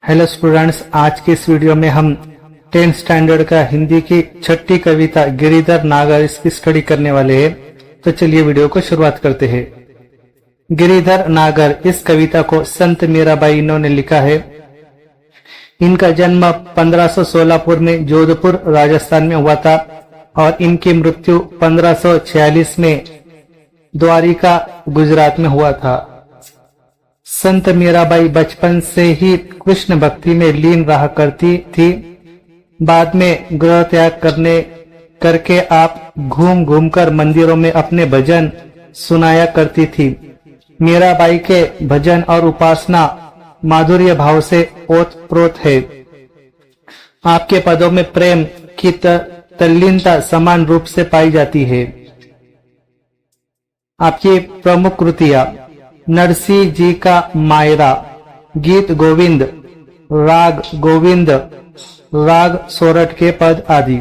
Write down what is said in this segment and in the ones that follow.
Hello students, आज के इस वीडियो में हम 10th स्टैंडर्ड का हिंदी की छठी कविता गिरिधर नागर इसकी स्टडी करने वाले हैं। तो चलिए वीडियो को शुरुआत करते हैं। गिरिधर नागर, इस कविता को संत मीराबाई इन्होंने लिखा है। इनका जन्म 1500 सोलापुर में जोधपुर राजस्थान में हुआ था और इनकी मृत्यु 1546 में द्वारिका गुजरात में हुआ था। संत मीराबाई बचपन से ही कृष्ण भक्ति में लीन रहा करती थी। बाद में गृह त्याग करके आप घूम घूमकर मंदिरों में अपने भजन सुनाया करती थी। मीराबाई के भजन और उपासना माधुर्य भाव से ओतप्रोत है। आपके पदों में प्रेम की तल्लीनता समान रूप से पाई जाती है। आपकी प्रमुख कृतियां: नरसिंह जी का मायरा, गीत गोविंद, राग गोविंद, राग सोरठ के पद आदि।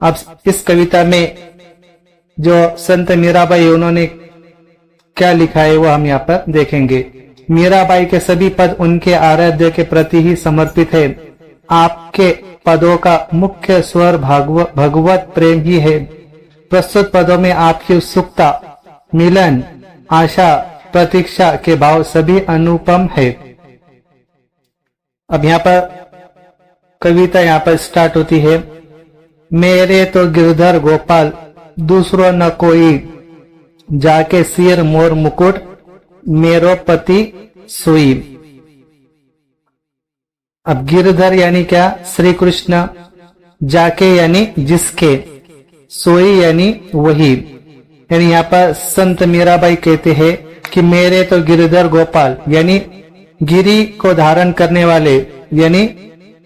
अब इस कविता में जो संत मीराबाई उन्होंने क्या लिखा है वो हम यहाँ पर देखेंगे। मीराबाई के सभी पद उनके आराध्य के प्रति ही समर्पित है। आपके पदों का मुख्य स्वर भगवत प्रेम ही है। प्रस्तुत पदों में आपकी उत्सुकता, मिलन, आशा, प्रतीक्षा के भाव सभी अनुपम है। अब यहाँ पर कविता यहाँ पर स्टार्ट होती है। मेरे तो गिरधर गोपाल दूसरो न कोई, जाके सिर मोर मुकुट मेरो पति सोई। अब गिरधर यानी क्या? श्री कृष्ण। जाके यानी जिसके, सोई यानी वही। यानी यहाँ पर संत मीराबाई कहते हैं कि मेरे तो गिरधर गोपाल यानी गिरी को धारण करने वाले यानी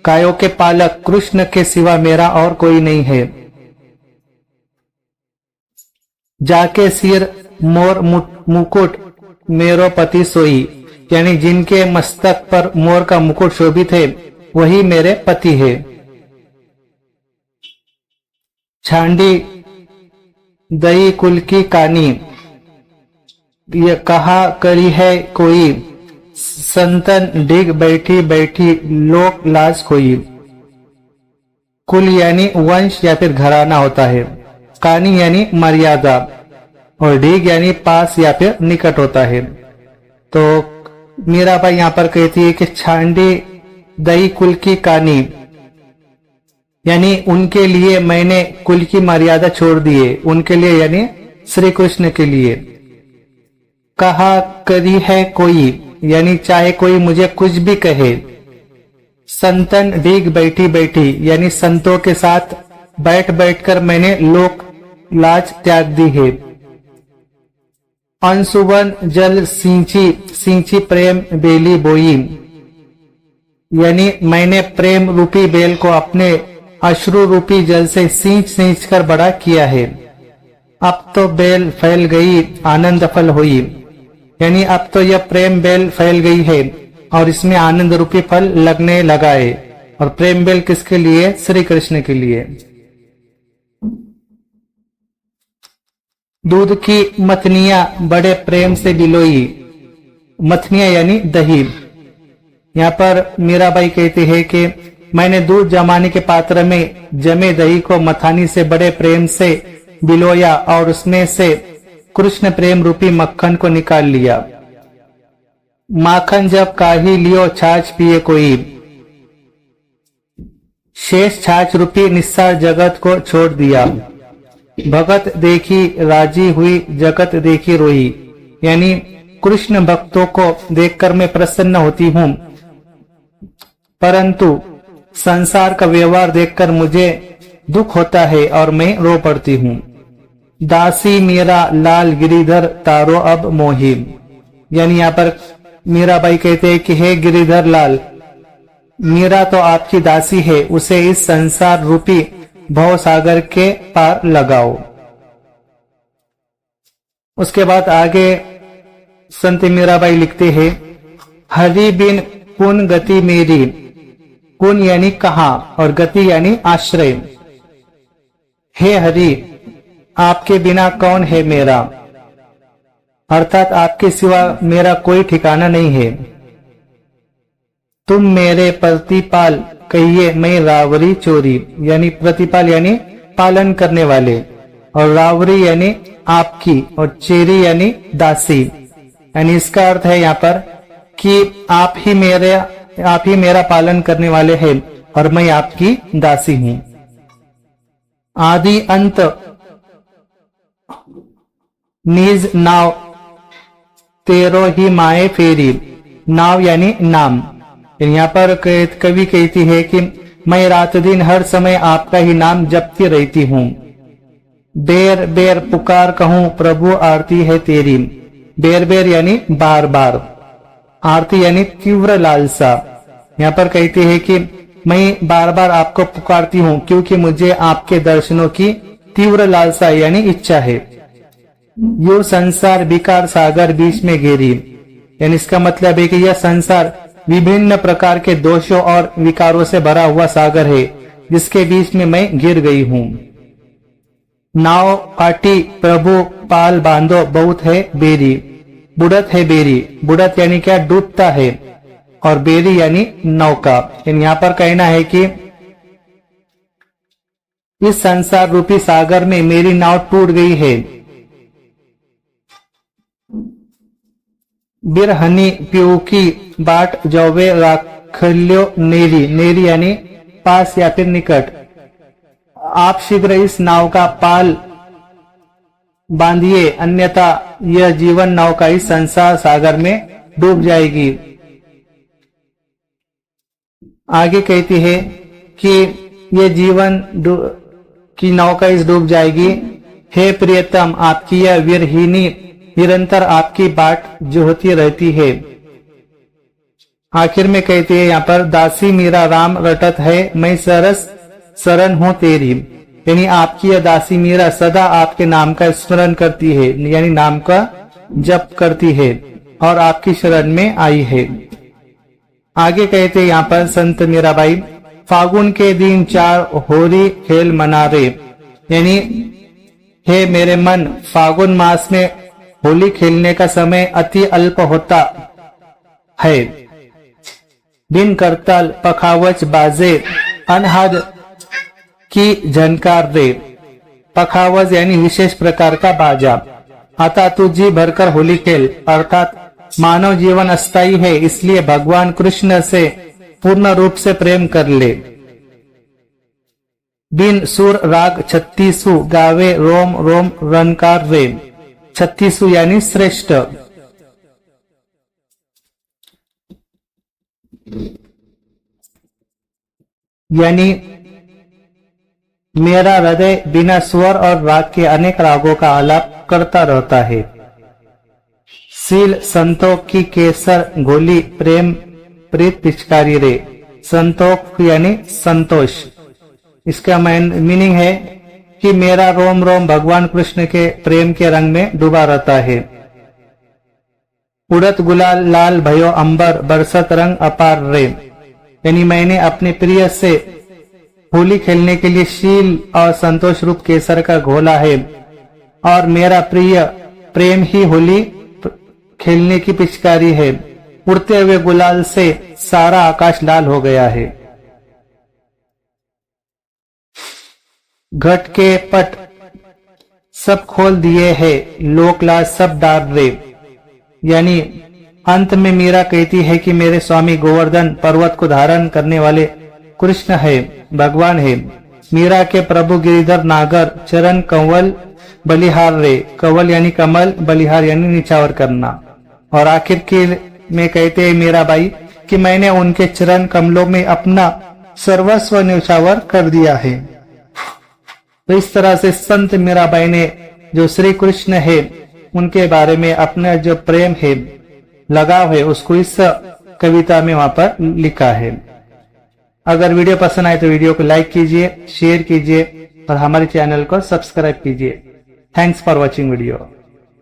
गायों के पालक कृष्ण के सिवा मेरा और कोई नहीं है। जाके सिर मोर मुकुट मेरो पति सोई यानी जिनके मस्तक पर मोर का मुकुट शोभित है वही मेरे पति है। छांडी दही कुल की कानी, ये कहा करी है कोई, संतन डिग बैठी बैठी लोक लाज खोई। कुल यानी वंश या फिर घराना होता है। कानी यानी मर्यादा और डिग यानी पास या फिर निकट होता है। तो मीराबाई यहाँ पर कहती है कि छांडी दई कुल की कानी यानी उनके लिए मैंने कुल की मर्यादा छोड़ दी है। उनके लिए यानी श्री कृष्ण के लिए। कहा करी है कोई यानी चाहे कोई मुझे कुछ भी कहे। संतन डीग बैठी बैठी यानी संतों के साथ बैठ बैठकर मैंने लोक लाज त्याग दी है। अंशुवन जल सिंची प्रेम बेली बोई यानी मैंने प्रेम रूपी बेल को अपने अश्रु रूपी जल से सींच कर बड़ा किया है। अब तो बेल फैल गई आनंद फल हुई यानी अब तो यह प्रेम बेल फैल गई है और इसमें आनंद रूपी फल लगने लगा है। और प्रेम बेल किसके लिए? श्री कृष्ण के लिए। दूध की मथनिया बड़े प्रेम से बिलोई। मथनिया यानी दही। यहाँ पर मीराबाई कहती है कि मैंने दूध जमाने के पात्र में जमे दही को मथानी से बड़े प्रेम से बिलोया और उसमें से कृष्ण प्रेम रूपी मक्खन को निकाल लिया। माखन जब काही लियो छाछ पिए कोई, शेष छाछ रूपी निस्सार जगत को छोड़ दिया। भगत देखी राजी हुई जगत देखी रोई यानी कृष्ण भक्तों को देखकर मैं प्रसन्न होती हूँ, परंतु संसार का व्यवहार देखकर मुझे दुख होता है और मैं रो पड़ती हूँ। दासी मेरा लाल गिरिधर तारो अब मोही यानी यहाँ पर मीराबाई कहते हैं कि हे गिरिधर लाल, मीरा तो आपकी दासी है, उसे इस संसार रूपी भव सागर के पार लगाओ। उसके बाद आगे संत मीराबाई लिखते हैं, हरि बिन पुन गति मेरी। पुन यानी कहा और गति यानी आश्रय। हे हरि, आपके बिना कौन है मेरा, अर्थात आपके सिवा मेरा कोई ठिकाना नहीं है। तुम मेरे प्रतिपाल कहिए मैं रावरी चोरी, यानी प्रतिपाल यानी पालन करने वाले, और रावरी यानी आपकी, और चेरी यानी दासी। यानी इसका अर्थ है यहाँ पर कि आप ही मेरा पालन करने वाले हैं और मैं आपकी दासी हूं। आदि अंत निज नाव तेरो ही माए फेरी, नाव यानी नाम। यहाँ पर कवि कहती है कि मैं रात दिन हर समय आपका ही नाम जपती रहती हूँ। बेर बेर पुकार कहूँ प्रभु आरती है तेरी, बेर बेर यानी बार बार, आरती यानी तीव्र लालसा। यहाँ पर कहती है कि मैं बार बार आपको पुकारती हूँ क्योंकि मुझे आपके दर्शनों की तीव्र लालसा यानी इच्छा है। यो संसार विकार सागर बीच में घेरी, यानी इसका मतलब है कि यह संसार विभिन्न प्रकार के दोषों और विकारों से भरा हुआ सागर है जिसके बीच में मैं गिर गई हूँ। नाव पाटी प्रभु पाल बांधो बहुत है बेरी, बुड़त है बेरी, बुड़त यानी क्या डूबता है, और बेरी यानी नौका। यहाँ पर कहना है कि इस संसार रूपी सागर में मेरी नाव टूट गई है। बिरहनी प्यूकी बाट जौवे राखल्यो नेरी, नेरी यानी पास या फिर निकट। आप शीघ्र इस नाव का पाल बांधिए अन्यथा यह जीवन नौका इस संसार सागर में डूब जाएगी। आगे कहती है कि ये जीवन की नौका इस डूब जाएगी। हे प्रियतम आपकी यह विरहिनी निरंतर आपकी बाट जोहती रहती है। आखिर में कहती है यहाँ पर दासी मीरा राम रटत है मैं सरस शरण हूँ तेरी, यानी आपकी यह दासी मीरा सदा आपके नाम का स्मरण करती है, यानी नाम का जप करती है और आपकी शरण में आई है। आगे कहते हैं यहाँ पर संत मीराबाई, फागुन के दिन 4 होरी खेल मना रे, यानी हे मेरे मन फागुन मास में होली खेलने का समय अति अल्प होता है। बिन करताल पखावच बाजे अनहद की झनकार रे, पखावज यानी विशेष प्रकार का बाजा। आता तू जी भरकर होली खेल, अर्थात मानव जीवन अस्थायी है इसलिए भगवान कृष्ण से पूर्ण रूप से प्रेम कर ले। बिन सुर राग 36 गावे रोम रोम रनकार रे, 36 यानी श्रेष्ठ। यानी मेरा हृदय बिना स्वर और राग के अनेक रागों का आलाप करता रहता है। सील संतोख की केसर घोली प्रेम प्रीत पिचकारी रे, संतोख यानी संतोष। इसका मीनिंग है कि मेरा रोम रोम भगवान कृष्ण के प्रेम के रंग में डूबा रहता है। उड़त गुलाल लाल भयो अंबर बरसत रंग अपार रे, यानी मैंने अपने प्रिय से होली खेलने के लिए शील और संतोष रूप केसर का घोला है और मेरा प्रिय प्रेम ही होली खेलने की पिचकारी है। उड़ते हुए गुलाल से सारा आकाश लाल हो गया है। घट के पट सब खोल दिए हैं, लोकलाज सब डार रे, यानी अंत में मीरा कहती है कि मेरे स्वामी गोवर्धन पर्वत को धारण करने वाले कृष्ण है, भगवान है। मीरा के प्रभु गिरिधर नागर चरण कंवल बलिहार रे, कंवल यानी कमल, बलिहार यानी निछावर करना। और आखिर के में कहते हैं मीराबाई कि मैंने उनके चरण कमलों में अपना सर्वस्व निछावर कर दिया है। तो इस तरह से संत मीराबाई ने जो श्री कृष्ण है उनके बारे में अपना जो प्रेम है, लगाव है, उसको इस कविता में वहां पर लिखा है। अगर वीडियो पसंद आए तो वीडियो को लाइक कीजिए, शेयर कीजिए और हमारे चैनल को सब्सक्राइब कीजिए। Thanks for watching video.